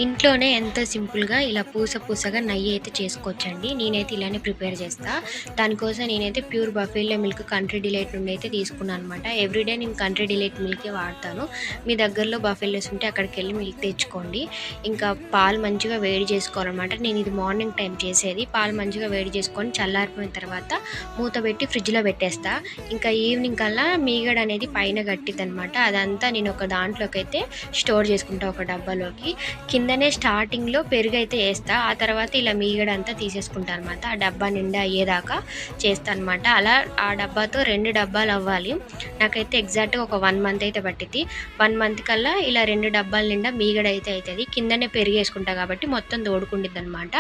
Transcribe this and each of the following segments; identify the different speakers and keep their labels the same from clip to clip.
Speaker 1: ఇంట్లోనే ఎంతో సింపుల్‌గా ఇలా పూసగా నెయ్యి అయితే చేసుకోవచ్చండి. నేనైతే ఇలానే ప్రిపేర్ చేస్తా. దానికోసం నేనైతే pure buffalo milk country delight నుండి అయితే తీసుకున్నాను అనమాట. ఎవ్రీడే నేను కంట్రీ డిలైట్ మిల్కే వాడతాను. మీ దగ్గరలో బఫెలోస్ ఉంటే అక్కడికెళ్ళి మిల్క్ తెచ్చుకోండి. ఇంకా పాలు మంచిగా వేడి చేసుకోవాలనమాట. నేను ఇది మార్నింగ్ టైం చేసేది. పాలు మంచిగా వేడి చేసుకొని చల్లారిపోయిన తర్వాత మూత పెట్టి ఫ్రిడ్జ్‌లో పెట్టేస్తా. ఇంకా ఈవినింగ్ కల్లా మీగడ అనేది పైన గట్టిద్దనమాట. అదంతా నేను ఒక దాంట్లోకైతే స్టోర్ చేసుకుంటా ఒక డబ్బాలోకి. కిందనే స్టార్టింగ్‌లో పెరుగైతే ఏస్తా. ఆ తర్వాత ఇలా మీగడంతా తీసేసుకుంటా అనమాట. ఆ డబ్బా నిండా అయ్యేదాకా చేస్తా అనమాట. అలా ఆ డబ్బాతో 2 డబ్బాలవ్వాలి. నాకైతే ఎగ్జాక్ట్‌గా ఒక 1 మంత్ అయితే పట్టిద్ది. 1 మంత్ కల్లా ఇలా 2 డబ్బాల నిండా మీగడైతే అయితది. కిందనే పెరుగేసుకుంటా కాబట్టి మొత్తం తోడుకుండిద్దనమాట.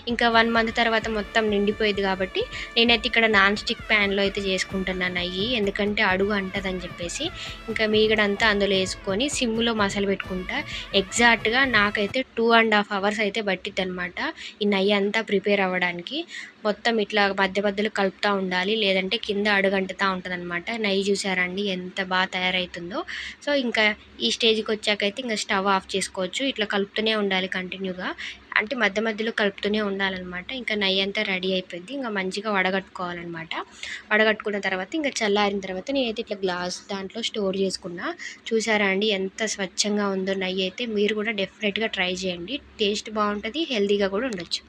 Speaker 1: ఇంకా 1 మంత్ తర్వాత మొత్తం నిండిపోయిద్ది కాబట్టి నేనైతే ఇక్కడ నాన్ స్టిక్ ప్యాన్‌లో అయితే చేసుకుంటున్నా నెయ్యి. ఎందుకంటే అడుగు అంటదని చెప్పేసి. ఇంకా మీగడంతా అందులో ఏసుకొని సిమ్‌లో మసలు పెట్టుకుంటా. ఎగ్జాక్ట్‌గా నాకైతే 2½ అవర్స్ అయితే పట్టిద్దనమాట. ఈ నెయ్యి అంతా ప్రిపేర్ అవ్వడానికి. మొత్తం ఇట్లా మధ్య మధ్యలో కలుపుతా ఉండాలి. లేదంటే కింద అడుగంటుతా ఉంటదనమాట. నెయ్యి చూసారా అండి ఎంత బాగా తయారైతుందో. సో, ఇంకా ఈ స్టేజ్‌కొచ్చాకైతే ఇంక స్టవ్ ఆఫ్ చేసుకోవచ్చు. ఇట్లా కలుపుతూనే ఉండాలి కంటిన్యూగా. అంటే మధ్య మధ్యలో కలుపుతూనే ఉండాలనమాట. ఇంకా నెయ్యి అంతా రెడీ అయిపోద్ది. ఇంక మంచిగా వడగట్టుకోవాలనమాట. వడగట్టుకున్న తర్వాత ఇంక చల్లారిన తర్వాత నేనైతే ఇట్లా గ్లాస్ దాంట్లో స్టోర్ చేసుకున్నా. చూసారా అండి ఎంత స్వచ్ఛంగా ఉందో నెయ్యి అయితే. మీరు కూడా డెఫినెట్‌గా ట్రై చేయండి. టేస్ట్ బాగుంటది. హెల్తీగా కూడా ఉండొచ్చు.